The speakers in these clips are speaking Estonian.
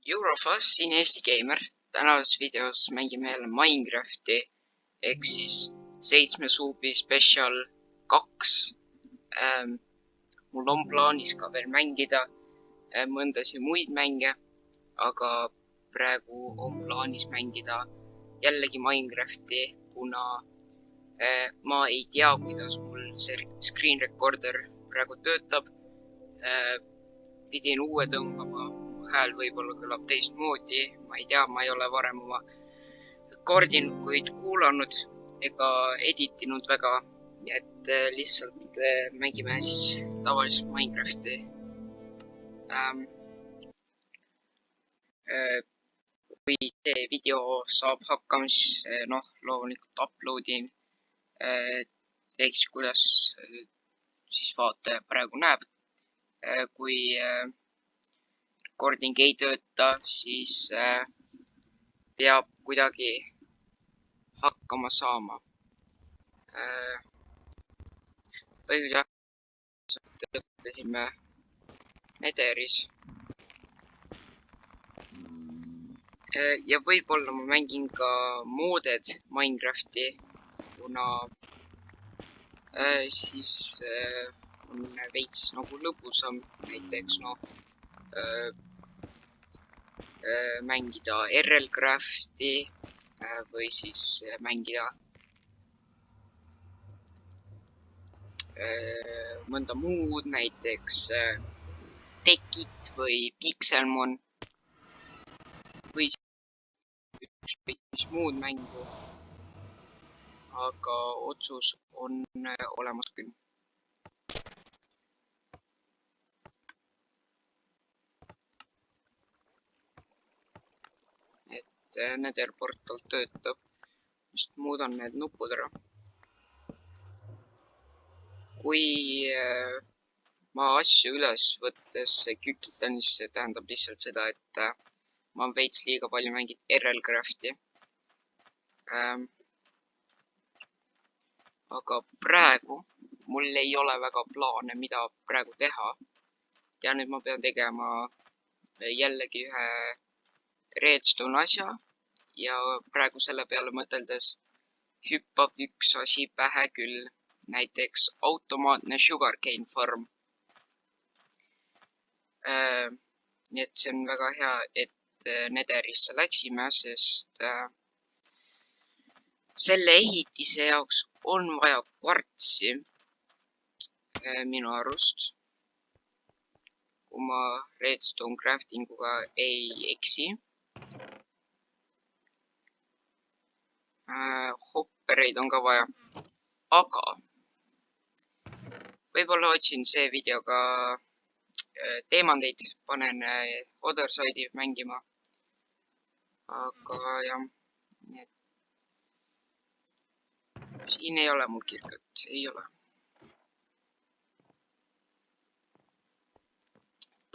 Eurofast, siin Eesti Gamer. Tänases videos mängime jälle Minecrafti ehk siis 7 suubi special 2. Mul on plaanis ka veel mängida mõndasid muid mänge, aga praegu on plaanis mängida jällegi Minecrafti, kuna ma ei tea, kuidas mul see screen recorder praegu töötab. Pidin uue tõmbama. Hääl võib-olla kõlab teistmoodi, ma ei tea, ma ei ole varem oma recordinguid kuulanud ega editinud väga, nii et lihtsalt mängime siis tavaliselt Minecrafti. Kui see video saab hakkama, siis loomulikult uploadin ehk siis kuidas siis vaataja praegu näeb. Kui recording ei tööta, siis peab kuidagi hakkama saama. Jah, lõpetasime Netheris. Ja võib-olla ma mängin ka mooded Minecrafti, kuna siis on veits nagu lõbusam, näiteks mängida RL-Crafti või siis mängida mõnda muud, näiteks Tekit või Pixelmon või ükskõik mis muud mängu, aga otsus on olemas küll. Nether portal töötab, just muudan need nupud ära. Kui ma asju üles võttes kükitan, siis see tähendab lihtsalt seda, et ma olen veits liiga palju mänginud RL-Crafti. Aga praegu mul ei ole väga plaane, mida praegu teha. Ja nüüd ma pean tegema jällegi ühe redstone asja ja praegu selle peale mõteldes hüppab üks asi pähe küll, näiteks automaatne sugarcane farm. Nii et see on väga hea, et Netherisse läksime, sest selle ehitise jaoks on vaja kvartsi minu arust, kui ma redstone crafting uga ei eksi. Hoppereid on ka vaja, aga võib-olla otsin see videoga teemandeid, panen Other Side'i mängima. Aga jah, siin ei ole mul kirkat, ei ole.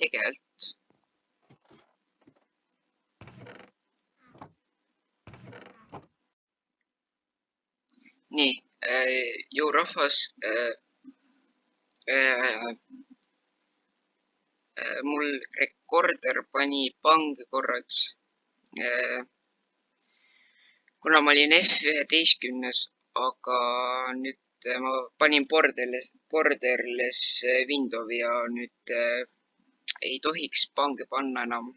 Tegelikult. Nii, ju rahvas, mul rekorder pani pange korraks, kuna ma olin F11, aga nüüd ma panin borderless window'i ja nüüd ei tohiks pange panna enam.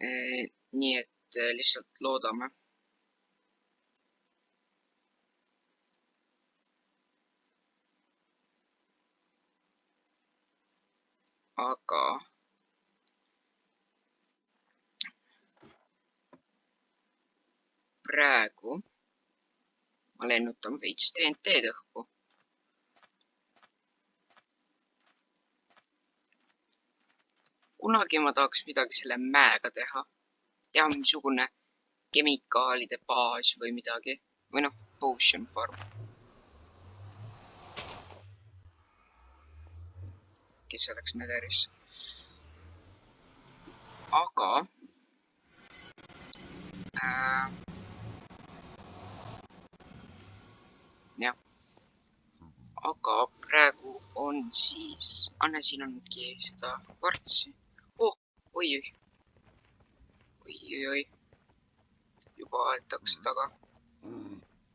Nii et lihtsalt loodame. Aga praegu ma lennutan veits TNT-d õhku. Kunagi ma tahaks midagi selle mäega teha. Teha mingisugune kemikaalide baas või midagi. Või potion farm. Kes see läks Netherisse. Aga jah. Aga praegu on siis... Anne, siin ongi seda kvartsi. Oh, oi, juba aetakse taga.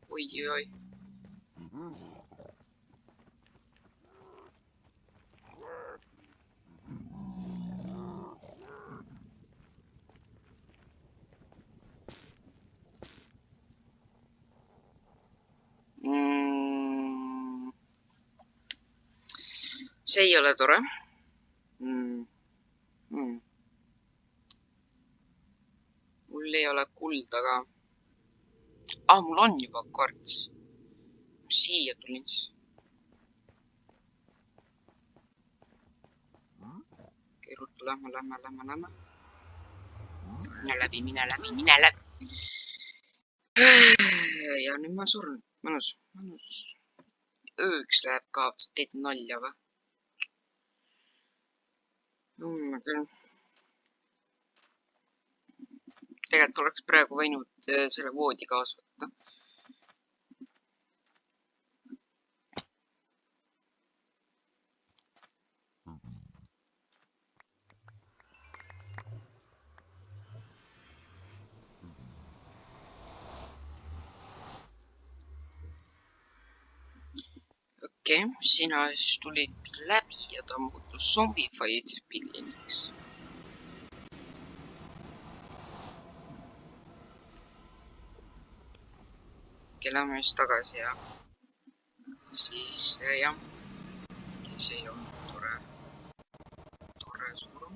Oi. See ei ole tore. Mul ei ole kulda ka. Mul on juba kvarts. Siia tulin siis. Okei, ruttu, lähme. Mine läbi. Ja nüüd ma surn. Mõnus. Ööks läheb ka. Teed nalja või? Tegelikult oleks praegu võinud selle voodi kaasa võtta. Okei, sina siis tulid läbi ja ta muutus zombified pilliniks. Lähme siis tagasi ja siis jah, see ei olnud tore surm.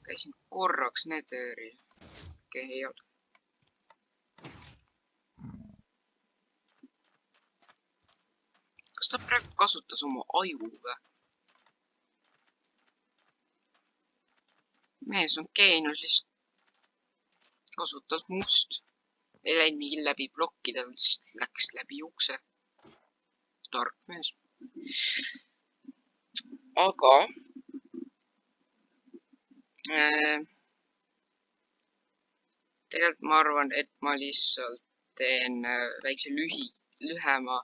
Käisin korraks Netheril. Okei, ei olnud. Kas ta praegu kasutas oma aju või? Mees on geenus lihtsalt kasutas must. Ei läinud mingi läbi plokkida, lihtsalt läks läbi ukse. Tark mees. Aga tegelikult ma arvan, et ma lihtsalt teen väikse lühema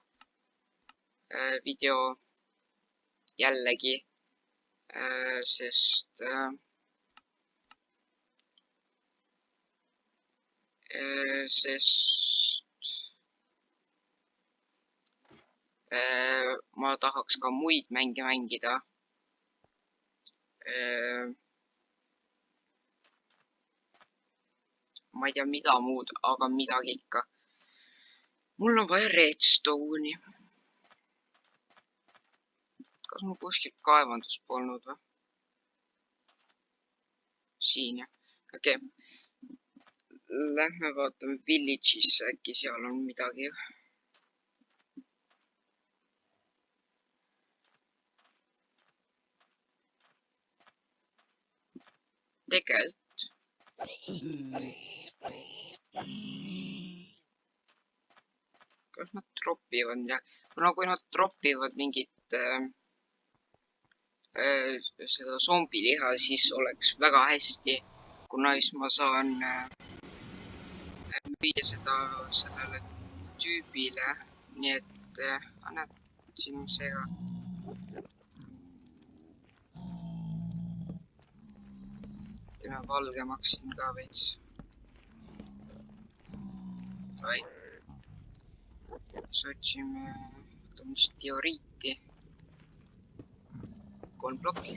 video jällegi, sest ma tahaks ka muid mänge mängida. Ma ei tea, mida muud, aga midagi ikka. Mul on vaja redstone'i. Kas mul kuskil kaevandust polnud või? Siin jah. Okei. Lähme vaatame village'isse, äkki seal on midagi. Tegelikult. Kas nad dropivad midagi? Kui nad dropivad mingit seda zombiliha, siis oleks väga hästi, kuna siis ma saan müüa seda sellele tüübile. Nii et annad siin seega. Teeme valgemaks siin ka veits. Davai. Otsime, võtame siis dioriiti. 3 plokki.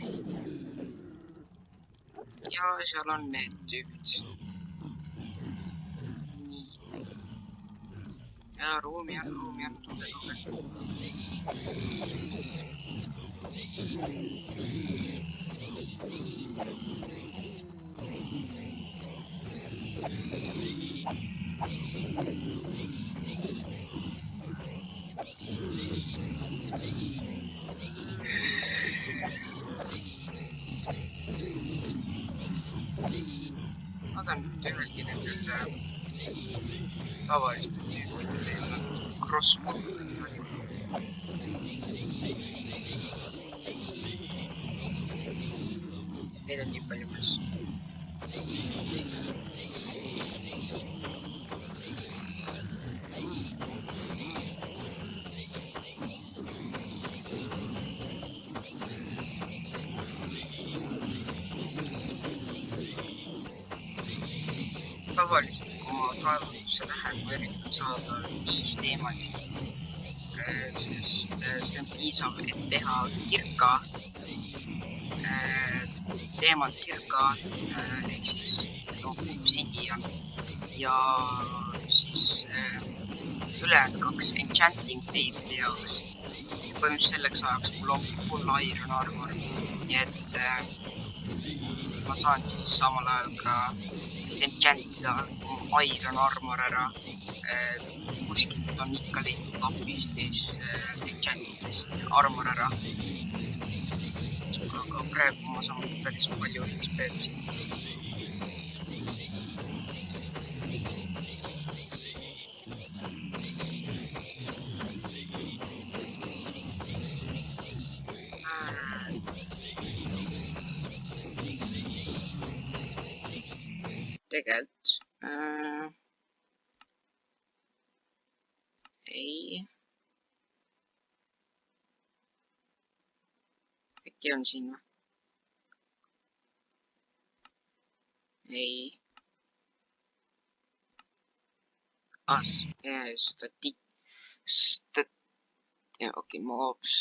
Ja seal on need tüübid. Nii. Ja ruumi on. Tule. Ma tahan nüüd ühelgi nendel tavalistel tüübidel ei ole crossbow või midagi. Neid on nii palju mees. tavaliselt, kui ma kaevandusse lähen, ma üritan saada 5 teemandit, sest see on piisav, et teha kirka, teemant kirka, ehk siis obsidian ja siis ülejäänud 2 enchanting table'i jaoks. Põhimõtteliselt selleks ajaks mul ongi full iron armor, nii et ma saan siis samal ajal ka enchantida iron armor ära. Kuskilt on ikka leitud lapist siis enchantidest armor ära. Aga praegu ma saan päris palju XP-d siin. Tegelikult ei. Äkki on siin või? Ei. Okei, mobs.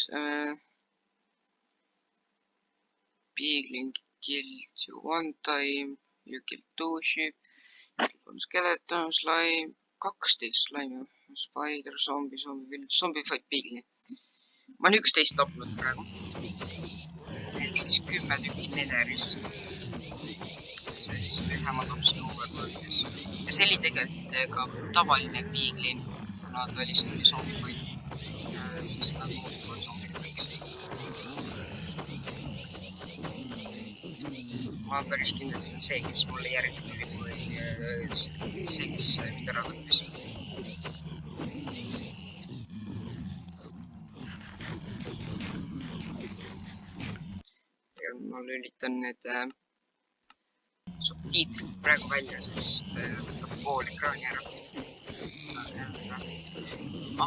Beagling killed you one time. You killed 2 sheep. Skeleton, slime. 12 slime. Spider, zombie fight beagling. Ma olen 11 tapnud praegu. Ehk siis 10 tükki nederis. Sest ühe ma tapsin overworldis. Ja see oli tegelikult ka tavaline beagling. Kuna ta oli zombie fight. Siis nad muutuvad zombie fights. Ma olen päris kindel, et see on see, kes mulle järgi tuli, või see, kes mind ära võttis. Ma lülitan need subtiitrid praegu välja, sest võtab pool ekraani ära.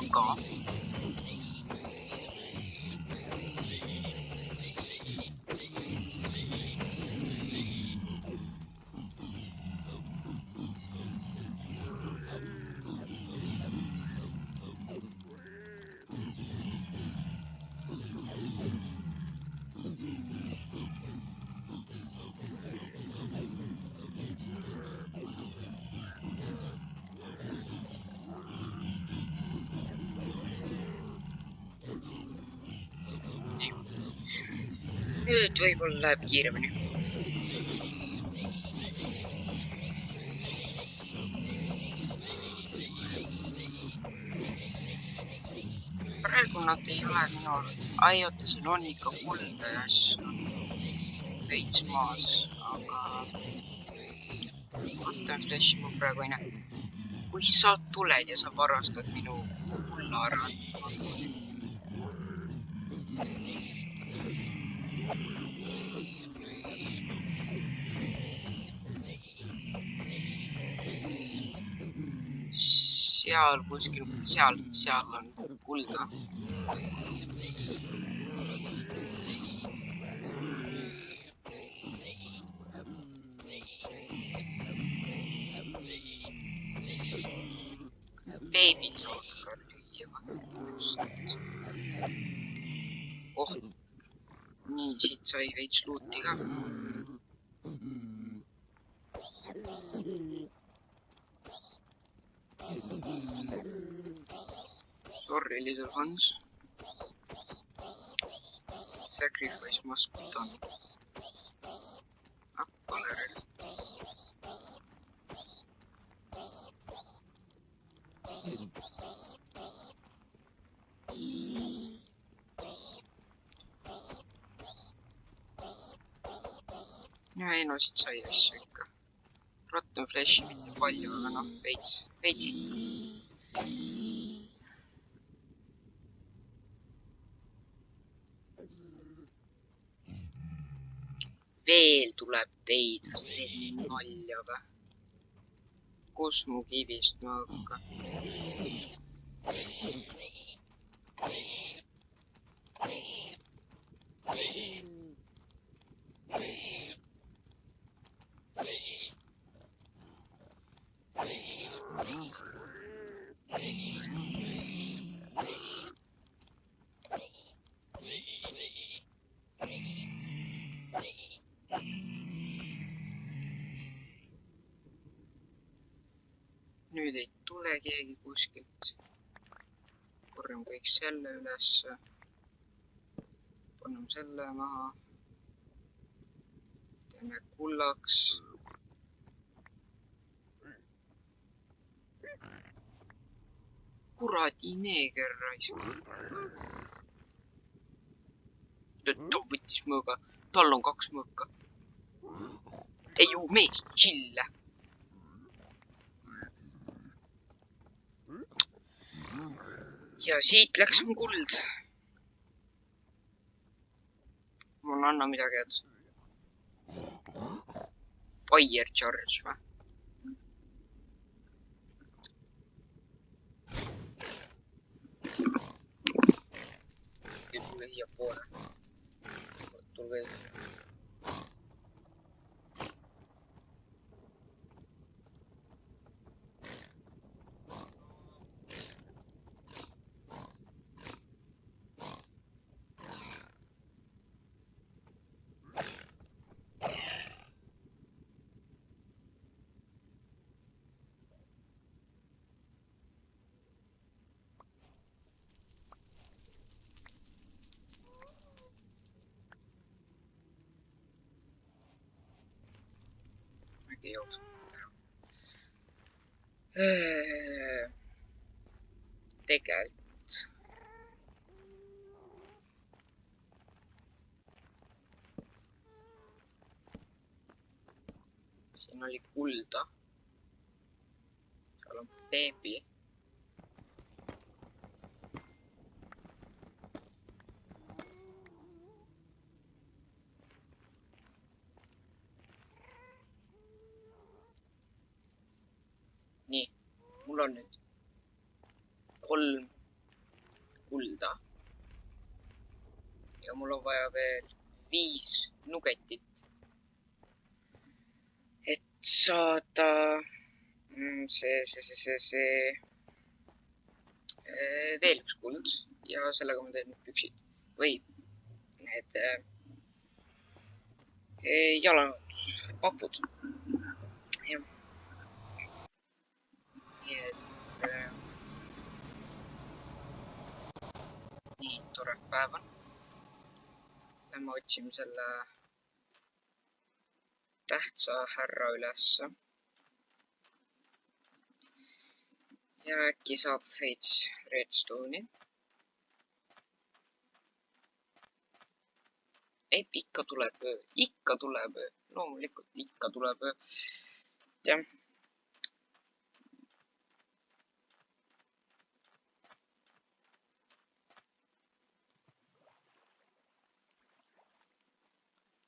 Aga nüüd võib-olla läheb kiiremini. Praegu nad ei ole minu oota, siin on ikka kulda ja asju veits maas, aga Rotten Fleshi ma praegu ei näe. Kui sa tuled ja sa varastad minu kulla ära, seal kuskil, seal on kulda. Beebid saavad ka lüüa. Oh, nii, siit sai veits luuti ka. Sorry, little ones. Sacrifice must be done. Valeril. Ja ei no siit sai asju ikka. Rotten Fleshi mitte palju, aga noh, veits ikka. Veel tuleb teid, kas teed nalja või? Kus mu kivist ma hakkan? keegi kuskilt. Korjame kõik selle ülesse. Paneme selle maha. Teeme kullaks. Kuradi neeger raisk. Ta võttis mõõga. Tal on 2 mõõka. Ei ju mees, chille. Ja siit läks mu kuld. Mul anna midagi, et fire charge või? Tulge siia poole. Tulge. Ei jõudnud teha. Tegelikult. Siin oli kulda. Seal on beebi. Nii, mul on nüüd 3 kulda. Ja mul on vaja veel 5 nugetit. Et saada veel 1 kuld. Ja sellega ma teen nüüd püksid. Või need jalapapud. Jah. Nii et nii tore päev on. Lähme otsime selle tähtsa härra ülesse. Ja äkki saab veits redstone'i. Ei, ikka tuleb öö. Ikka tuleb öö. Loomulikult ikka tuleb öö. Jah.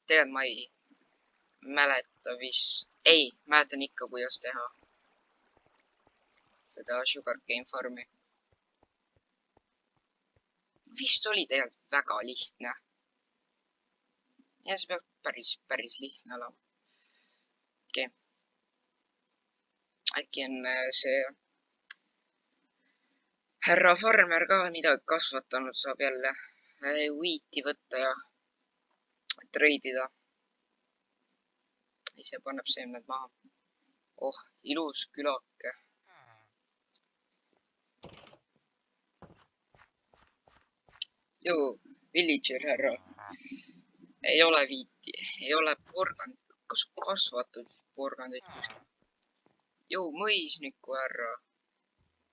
Tead, ma ei mäleta vist. Ei, mäletan ikka, kuidas teha seda sugarcane farmi. Vist oli tegelikult väga lihtne. Ja see peab päris lihtne olema. Okei. Äkki on see härra farmer ka midagi kasvatanud, saab jälle wheat'i võtta ja treidida. Ise paneb seemned maha. Oh, ilus külake. Joo, villager härra. Ei ole viiti, ei ole porgandit. Kas kasvatud porgandit kuskil? Joo, mõisniku härra.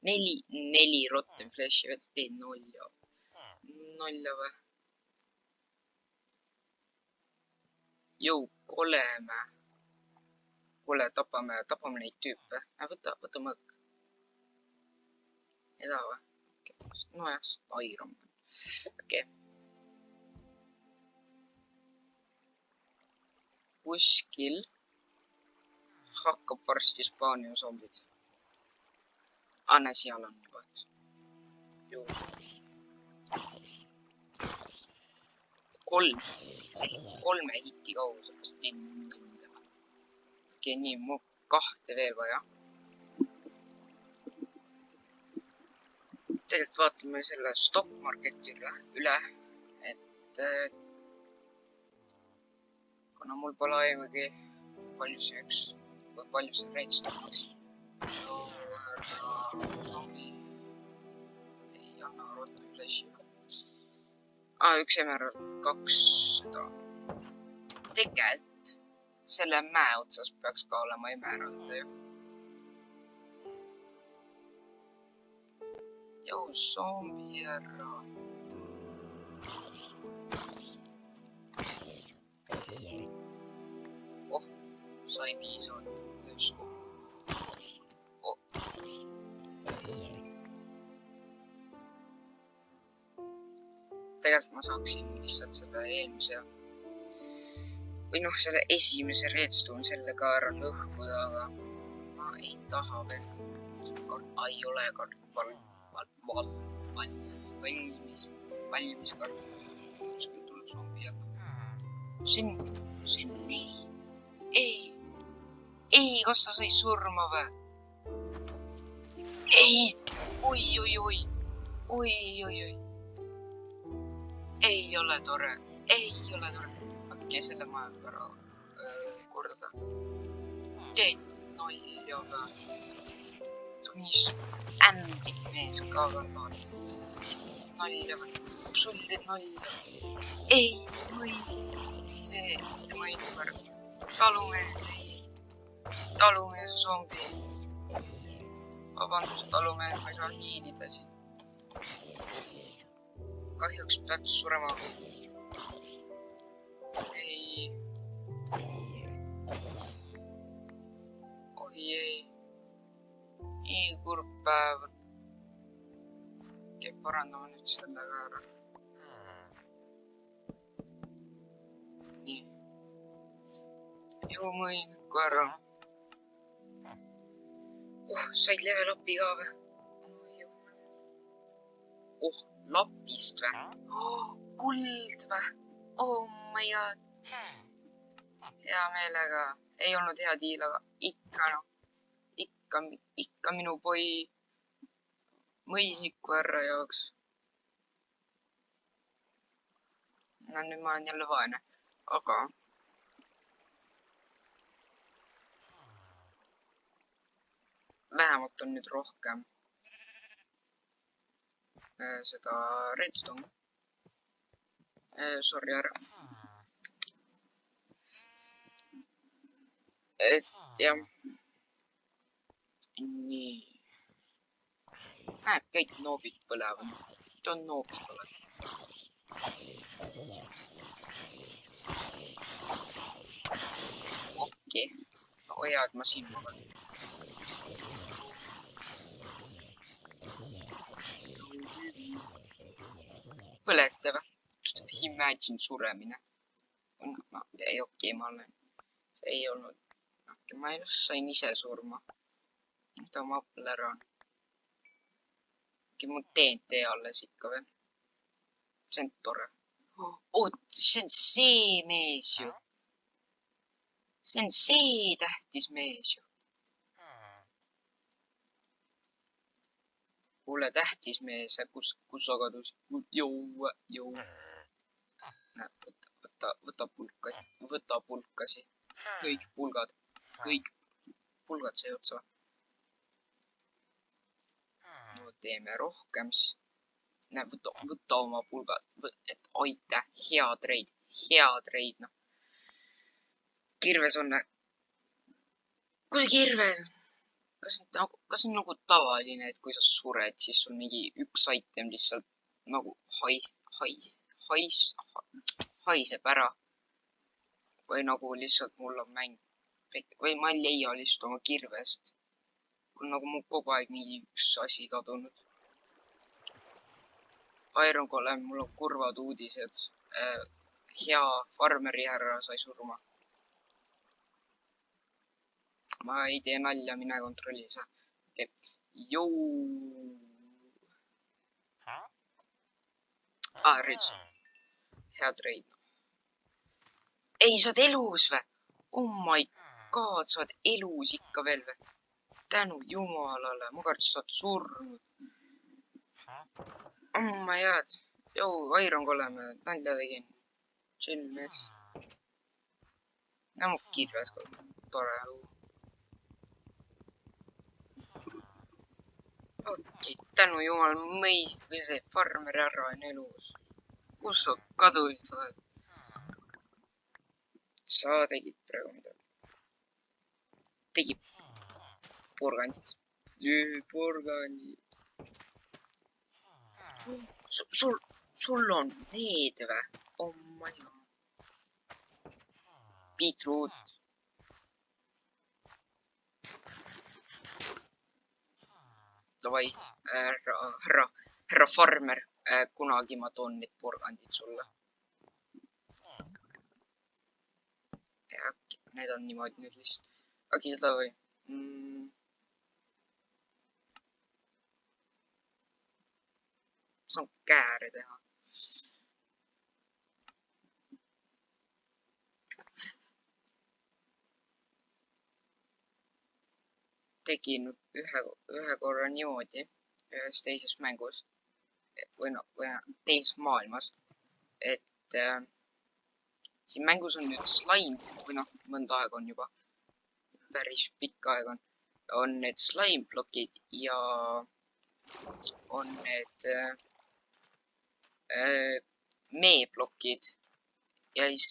4 rotten flash'i veel teed nolja. Nolja või? Joo, koleme. Kuule, tapame neid tüüpe. Võta mõõk. Eda või? No jah, Iron Man. Okei. Kuskil hakkab varsti spaanima zombid. Anne seal on juba. Juus. 3 hiti kauguseks. Okei, nii, mu 2 veel vaja. Tegelikult vaatame selle stock marketi üle, et kuna mul pole aimugi palju see redstone. Zombi. Ei anna rohkem flashi. Üks emerald, 2 seda. Tegelikult selle mäe otsas peaks ka olema emerald ju. Jõu zombi ära. Oh, sai piisavalt üheskogu. Oh. Tegelikult ma saaksin lihtsalt selle eelmise või noh, selle esimese redstone sellega ära lõhkuda, aga ma ei taha veel. Ei ole valmis kart. Kuskil tuleb zombi jälle. See on nii. Ei, kas sa sai surma või? Ei, oi. Ei ole tore. Äkki selle majaga ära kordada. Teed nalja või? See on nii ämblik mees ka kandal. Nalja või? Sul teed nalja. Ei, või. See, mitte mõidu kõrv. Talumees, ei. Talumees zombi. Vabandust, talumees, ma ei saa hiilida siin. Kahjuks peaks surema. Ei. Oi ei. Nii kurb päev. Okei, parandame nüüd sellega ära. Nii. Jõu mõinuku ära. Said level upi ka või? Lapist või? Kuld või? Oh my god. Hea meelega. Ei olnud hea diil, aga ikka noh. Ikka minu poi mõisniku ära jaoks. No nüüd ma olen jälle vaene. Aga vähemalt on nüüd rohkem seda redstone. Sorry ära. Et jah. Nii. Näed, kõik noobid põlevad. Mitte on noobid oled. Okei. No hea, et ma siin olen. Põlegte või? Imagine suremine. No, ei okei, ma olen. See ei olnud. Ma just sain ise surma. Ta mappel ära on. Ma TNT alles ikka veel. See on tore. Oot, see on see mees ju. See on see tähtis mees ju. Kuule, tähtis mees, kus sa kadusid? Jõu. Võta pulkasi. Kõik pulgad sai otsa. No teeme rohkem. Näe, võta oma pulgad. Et aitäh, hea treid, noh. Kirves on. Kus see kirves on? Kas on nagu tavaline, et kui sa sured, siis sul mingi üks item lihtsalt nagu haiseb ära. Või nagu lihtsalt mul on mäng. Või ma ei leia lihtsalt oma kirvest. Nagu mul kogu aeg mingi üks asi kadunud. Iron Golem, mul on kurvad uudised. Hea farmeri härra sai surma. Ma ei tee nalja, mine kontrolli sa. Okay. Jõu. Rich. Hea treid. Ei, sa oled elus või? Oh my god, sa oled elus ikka veel või? Tänu jumalale, ma kartsin, sa oled surnud. Oh my god. Jõu, Iron Golem, nalja tegin. Chill mees. Näe mu kirves, tore. okei, tänu jumal, või see farmer härra on elus. Kus sa kadusid oled? Sa tegid praegu midagi. Tegi porgandid. Porgandid. Sul on need või? Oh my god. Beetroot. Davai, härra farmer, kunagi ma toon need porgandid sulle. Ja äkki need on niimoodi nüüd lihtsalt. Okei, davai. Saan kääre teha. Tegin ühe korra niimoodi ühes teises mängus või teises maailmas, et siin mängus on nüüd slime või mõnda aega on juba, päris pikka aega on need slime plokid ja on need meeplokid ja siis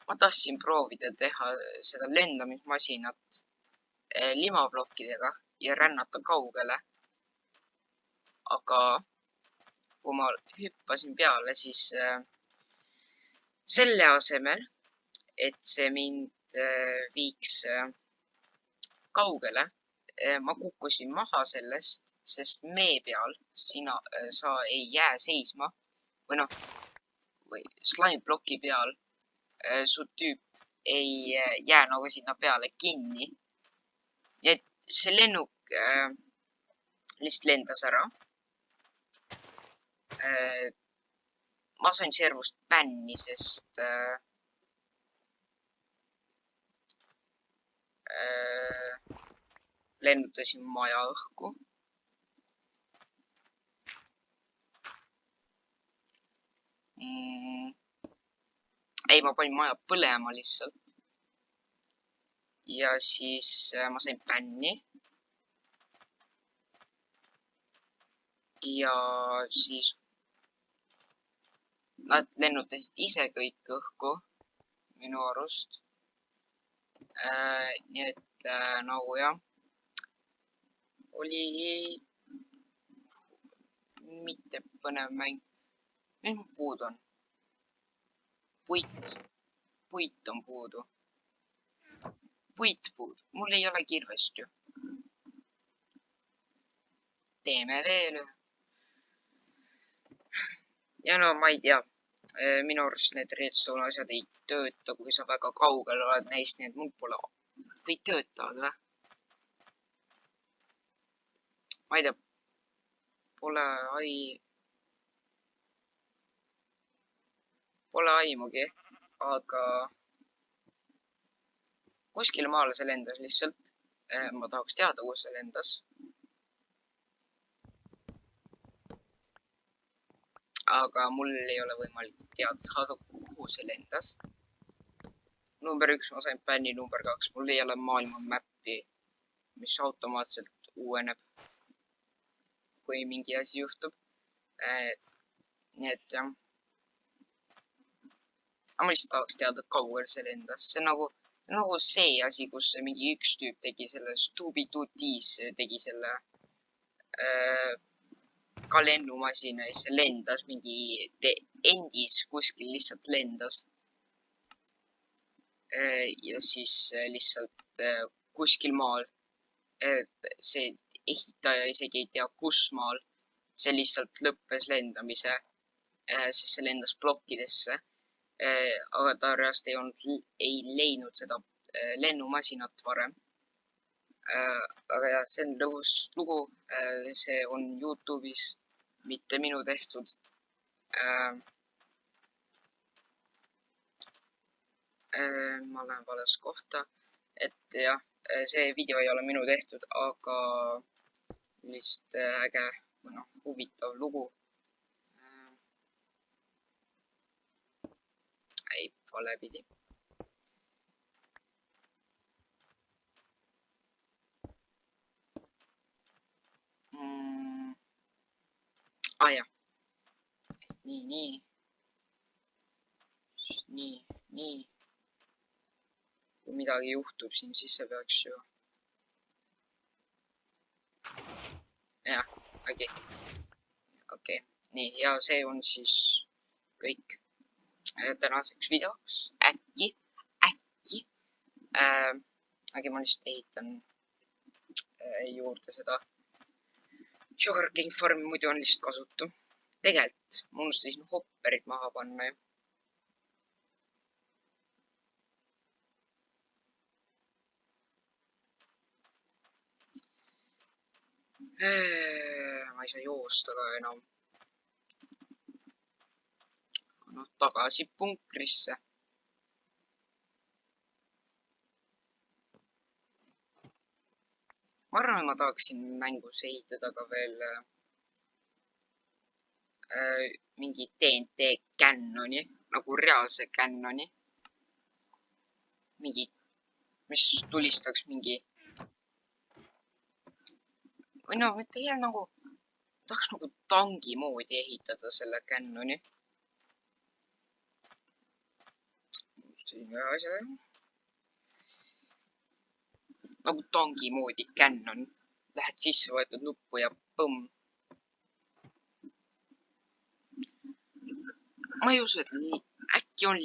ma tahtsin proovida teha seda lendamismasinat limaplokkidega ja rännata kaugele. Aga kui ma hüppasin peale, siis selle asemel, et see mind viiks kaugele, ma kukkusin maha sellest, sest mee peal sa ei jää seisma või slime-ploki peal su tüüp ei jää nagu sinna peale kinni. Nii et see lennuk lihtsalt lendas ära. Ma sain servust bänni, sest lennutasin maja õhku. Ei, ma panin maja põlema lihtsalt. Ja siis ma sain bänni. Ja siis nad lennutasid ise kõik õhku minu arust. Nii et nagu jah, oli mitte põnev mäng. Mis mul puudu on? Puit on puudu. Puit puudu. Mul ei ole kirvest ju. Teeme veel ühe. Ja no ma ei tea. Minu arust need redstone asjad ei tööta, kui sa väga kaugel oled neist, nii et mul pole või töötavad või? Ma ei tea. Pole aimugi, aga kuskile maale see lendas lihtsalt. Ma tahaks teada, kus see lendas. Aga mul ei ole võimalik teada saada, kuhu see lendas. Number 1 ma sain bänni, number 2 mul ei ole maailma mäppi, mis automaatselt uueneb, kui mingi asi juhtub. Nii et jah. Ma lihtsalt tahaks teada, kaugel see lendas. See on nagu see asi, kus mingi üks tüüp tegi selle Stubitutis, tegi selle ka lennumasina ja see lendas mingi endis kuskil lihtsalt lendas. Ja siis lihtsalt kuskil maal, et see ehitaja isegi ei tea, kus maal, see lihtsalt lõppes lendamise, sest see lendas plokkidesse. Aga ta reaalselt ei leidnud seda lennumasinat varem. Aga jah, see on lõbus lugu, see on YouTube'is, mitte minu tehtud. Ma lähen vales kohta, et jah, see video ei ole minu tehtud, aga lihtsalt äge või huvitav lugu. Ei, vale pidi. jah. Nii. Kui midagi juhtub siin, siis see peaks ju... jah, okei. Nii, ja see on siis kõik tänaseks videoks. Äkki. Aga ma lihtsalt ehitan juurde seda Sugarcane Farmi, muidu on lihtsalt kasutu. Tegelikult ma unustasin hopperid maha panna ju. Ma ei saa joosta ka enam. Noh, tagasi punkrisse. Ma arvan, et ma tahaksin mängus ehitada ka veel mingi TNT cannoni, nagu reaalse cannoni. Mingi, mis tulistaks mingi... või no, mitte hea nagu... tahaks nagu tangi moodi ehitada selle cannoni. Unustasin ühe asja. Nagu tangi moodi cannon. Lähed sisse, võetad nuppu ja põmm. Ma ei usu, et äkki on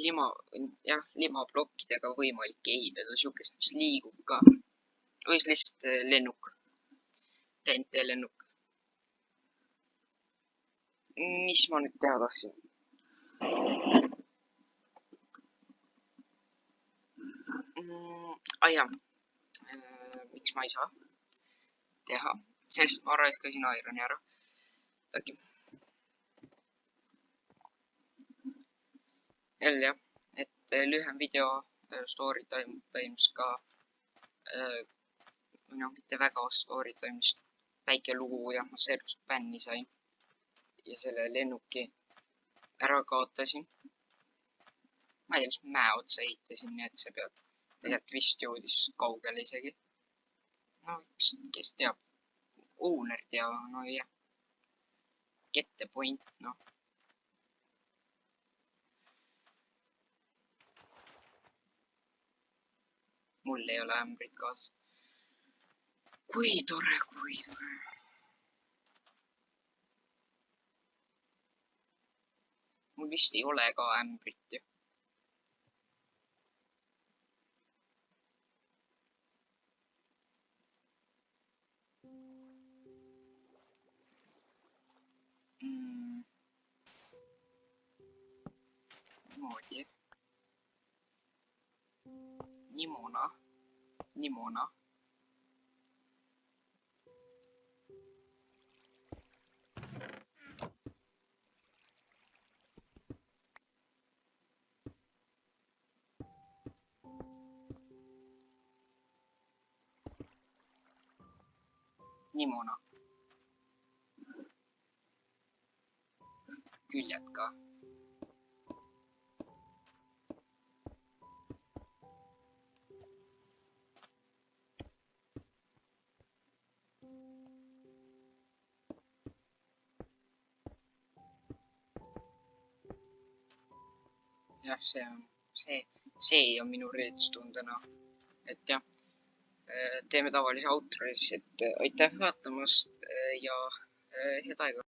limaplokkidega võimalik ehitada siukest, mis liigub ka. Või siis lihtsalt lennuk. TNT lennuk. Mis ma nüüd teha tahtsin? Jah. Miks ma ei saa teha? Sest ma raiskasin ironi ära. Äkki. Jälle jah, et lühem video story times ka, noh, mitte väga story times, väike lugu ja ma servust bänni sain ja selle lennuki ära kaotasin. Ma ei tea, mis mäe otsa ehitasin, nii et see peab tegelikult vist jõudis kaugele isegi. No, kes teab, owner teab, no jah. Get the point, noh. Mul ei ole ämbrit kaasas. Kui tore. Mul vist ei ole ka ämbrit ju. Niimoodi. Nimona. Nimona. Küljed ka. Jah, see on minu reedstund täna. Et jah, teeme tavalise outro siis, et aitäh vaatamast ja head aega.